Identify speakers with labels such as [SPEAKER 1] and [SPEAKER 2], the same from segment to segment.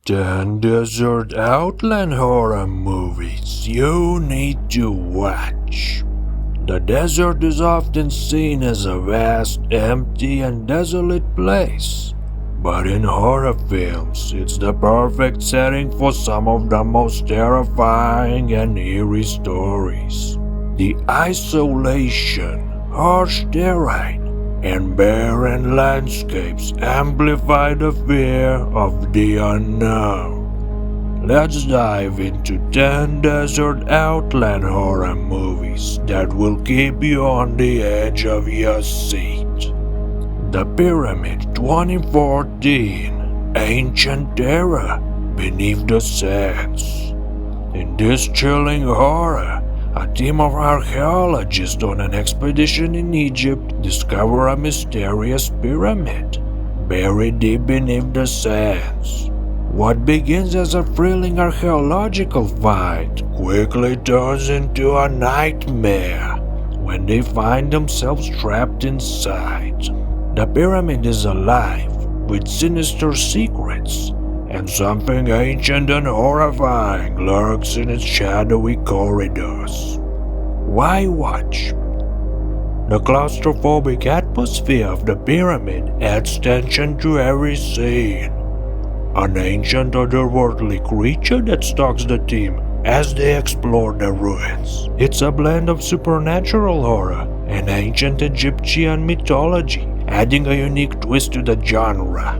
[SPEAKER 1] 10 desert Outland horror movies you need to watch. The desert is often seen as a vast, empty, and desolate place. But in horror films, it's the perfect setting for some of the most terrifying and eerie stories. The isolation, harsh terrain, and barren landscapes amplify the fear of the unknown. Let's dive into 10 desert Outland horror movies that will keep you on the edge of your seat. The Pyramid 2014, Ancient Terror Beneath the Sands. In this chilling horror, a team of archaeologists on an expedition in Egypt discover a mysterious pyramid buried deep beneath the sands. What begins as a thrilling archaeological find quickly turns into a nightmare when they find themselves trapped inside. The pyramid is alive with sinister secrets, and something ancient and horrifying lurks in its shadowy corridors. Why watch? The claustrophobic atmosphere of the pyramid adds tension to every scene. An ancient otherworldly creature that stalks the team as they explore the ruins. It's a blend of supernatural horror and ancient Egyptian mythology, adding a unique twist to the genre.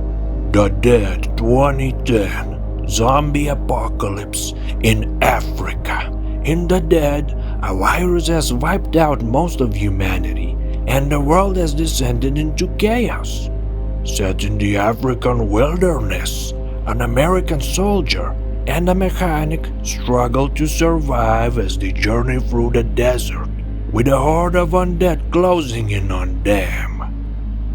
[SPEAKER 1] The Dead 2010, Zombie Apocalypse in Africa. In The Dead, a virus has wiped out most of humanity, and the world has descended into chaos. Set in the African wilderness, an American soldier and a mechanic struggle to survive as they journey through the desert, with a horde of undead closing in on them.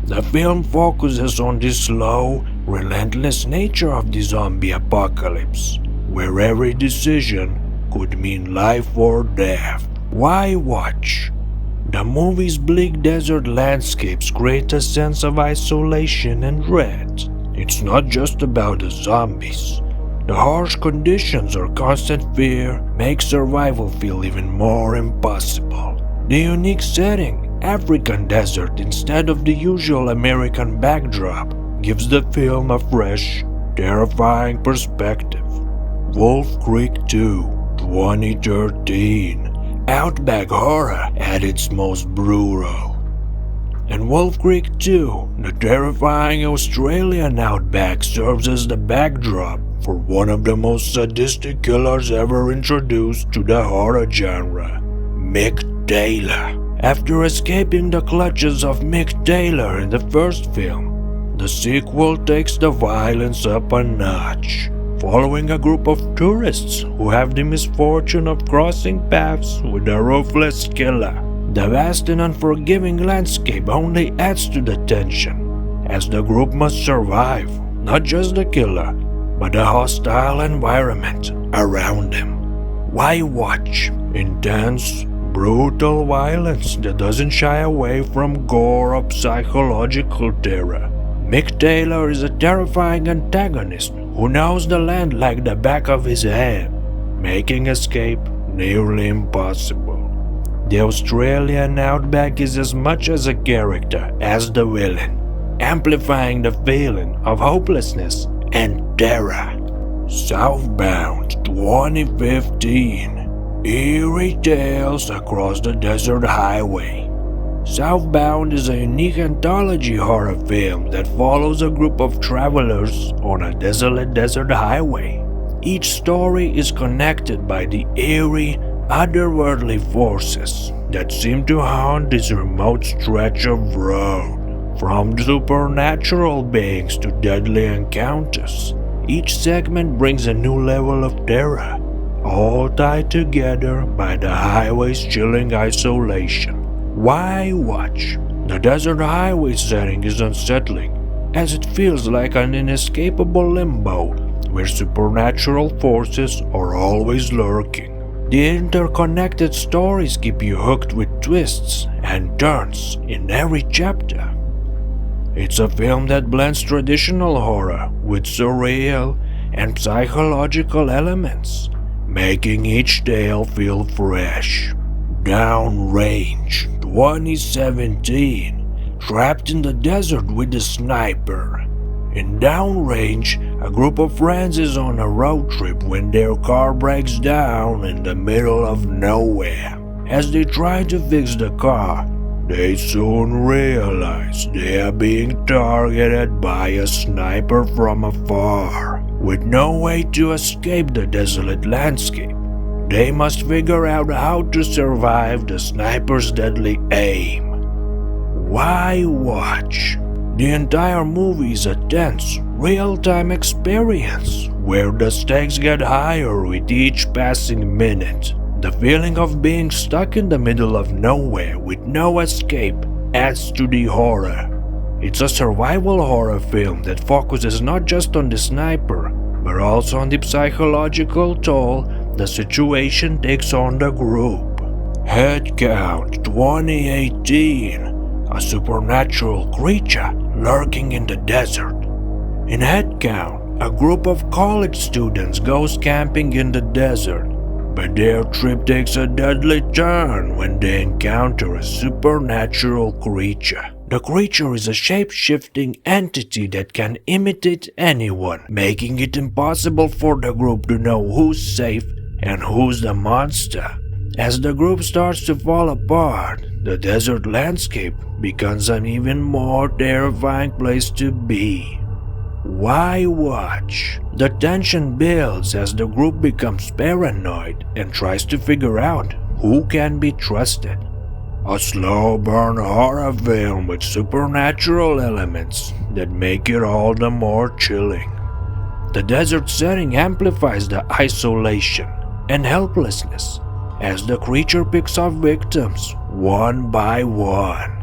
[SPEAKER 1] The film focuses on the slow, relentless nature of the zombie apocalypse, where every decision could mean life or death. Why watch? The movie's bleak desert landscapes create a sense of isolation and dread. It's not just about the zombies. The harsh conditions or constant fear make survival feel even more impossible. The unique setting, African desert instead of the usual American backdrop, gives the film a fresh, terrifying perspective. Wolf Creek 2, 2013, Outback horror at its most brutal. In Wolf Creek 2, the terrifying Australian outback serves as the backdrop for one of the most sadistic killers ever introduced to the horror genre, Mick Taylor. After escaping the clutches of Mick Taylor in the first film, the sequel takes the violence up a notch, following a group of tourists who have the misfortune of crossing paths with a ruthless killer. The vast and unforgiving landscape only adds to the tension, as the group must survive not just the killer, but the hostile environment around them. Why watch? Intense, brutal violence that doesn't shy away from gore or psychological terror. Mick Taylor is a terrifying antagonist who knows the land like the back of his hand, making escape nearly impossible. The Australian outback is as much as a character as the villain, amplifying the feeling of hopelessness and terror. Southbound 2015, Eerie Tales Across the Desert Highway. Southbound is a unique anthology horror film that follows a group of travelers on a desolate desert highway. Each story is connected by the eerie, otherworldly forces that seem to haunt this remote stretch of road. From supernatural beings to deadly encounters, each segment brings a new level of terror, all tied together by the highway's chilling isolation. Why watch? The desert highway setting is unsettling, as it feels like an inescapable limbo where supernatural forces are always lurking. The interconnected stories keep you hooked with twists and turns in every chapter. It's a film that blends traditional horror with surreal, and psychological elements, making each tale feel fresh. Downrange 2017, trapped in the desert with a sniper. In Downrange, a group of friends is on a road trip when their car breaks down in the middle of nowhere. As they try to fix the car, they soon realize they are being targeted by a sniper from afar. With no way to escape the desolate landscape, they must figure out how to survive the sniper's deadly aim. Why watch? The entire movie is a tense, real-time experience where the stakes get higher with each passing minute. The feeling of being stuck in the middle of nowhere with no escape adds to the horror. It's a survival horror film that focuses not just on the sniper, but also on the psychological toll the situation takes on the group. Headcount 2018, a supernatural creature lurking in the desert. In Headcount, a group of college students goes camping in the desert, but their trip takes a deadly turn when they encounter a supernatural creature. The creature is a shape-shifting entity that can imitate anyone, making it impossible for the group to know who's safe and who's the monster. As the group starts to fall apart, the desert landscape becomes an even more terrifying place to be. Why watch? The tension builds as the group becomes paranoid and tries to figure out who can be trusted. A slow burn horror film with supernatural elements that make it all the more chilling. The desert setting amplifies the isolation and helplessness as the creature picks off victims one by one.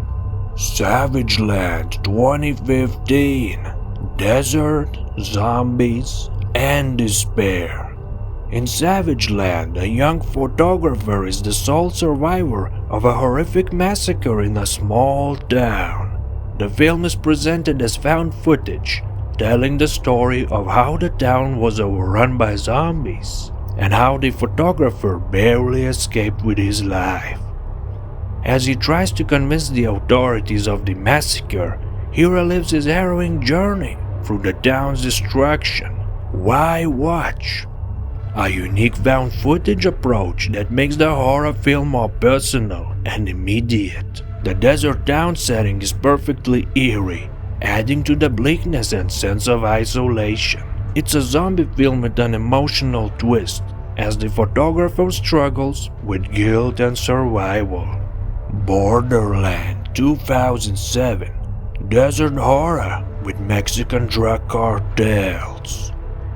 [SPEAKER 1] Savage Land 2015, Desert, Zombies, and Despair. In Savage Land, a young photographer is the sole survivor of a horrific massacre in a small town. The film is presented as found footage, telling the story of how the town was overrun by zombies and how the photographer barely escaped with his life. As he tries to convince the authorities of the massacre, he relives his harrowing journey through the town's destruction. Why watch? A unique found footage approach that makes the horror film more personal and immediate. The desert town setting is perfectly eerie, adding to the bleakness and sense of isolation. It's a zombie film with an emotional twist as the photographer struggles with guilt and survival. Borderland 2007, desert horror with Mexican drug cartels.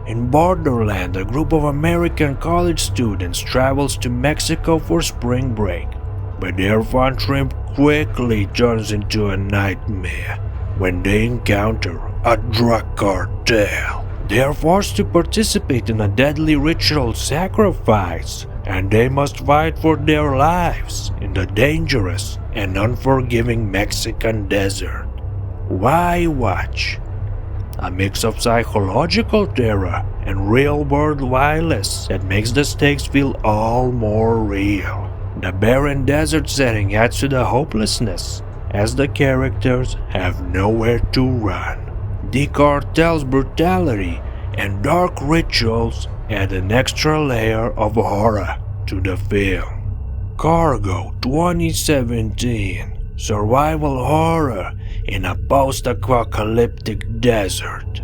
[SPEAKER 1] In Borderland, a group of American college students travels to Mexico for spring break, but their fun trip quickly turns into a nightmare when they encounter a drug cartel. They are forced to participate in a deadly ritual sacrifice, and they must fight for their lives in the dangerous and unforgiving Mexican desert. Why watch? A mix of psychological terror and real-world violence that makes the stakes feel all more real. The barren desert setting adds to the hopelessness, as the characters have nowhere to run. The cartel's brutality and dark rituals add an extra layer of horror to the film. Cargo 2017, survival horror in a post-apocalyptic desert.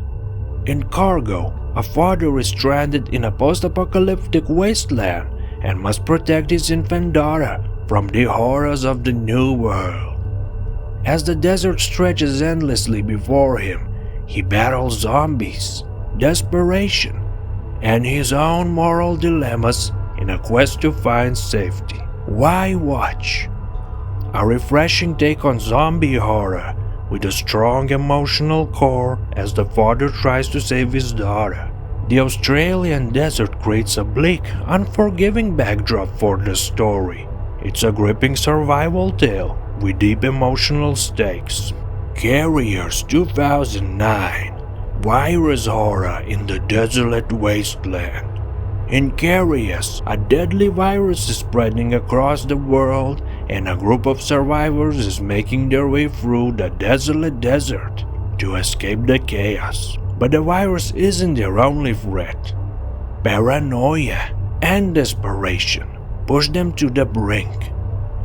[SPEAKER 1] In Cargo, a father is stranded in a post-apocalyptic wasteland and must protect his infant daughter from the horrors of the new world. As the desert stretches endlessly before him, he battles zombies, desperation, and his own moral dilemmas in a quest to find safety. Why watch? A refreshing take on zombie horror with a strong emotional core as the father tries to save his daughter. The Australian desert creates a bleak, unforgiving backdrop for the story. It's a gripping survival tale with deep emotional stakes. Carriers 2009, virus horror in the desolate wasteland. In Carius, a deadly virus is spreading across the world, and a group of survivors is making their way through the desolate desert to escape the chaos. But the virus isn't their only threat. Paranoia and desperation push them to the brink,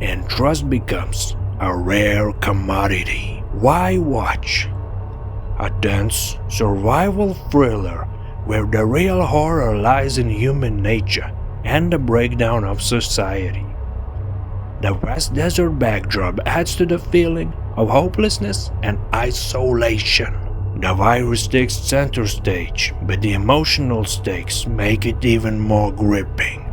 [SPEAKER 1] and trust becomes a rare commodity. Why watch? A tense survival thriller where the real horror lies in human nature and the breakdown of society. The vast desert backdrop adds to the feeling of hopelessness and isolation. The virus takes center stage, but the emotional stakes make it even more gripping.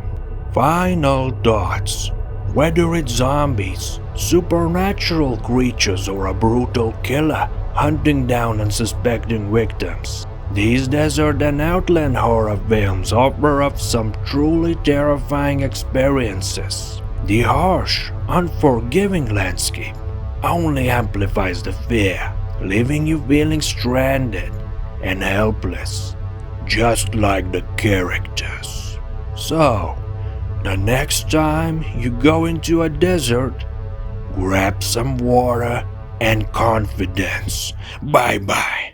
[SPEAKER 1] Final thoughts. Whether it's zombies, supernatural creatures, or a brutal killer hunting down unsuspecting victims, these desert and outland horror films offer up some truly terrifying experiences. The harsh, unforgiving landscape only amplifies the fear, leaving you feeling stranded and helpless, just like the characters. So, the next time you go into a desert, grab some water and confidence. Bye-bye.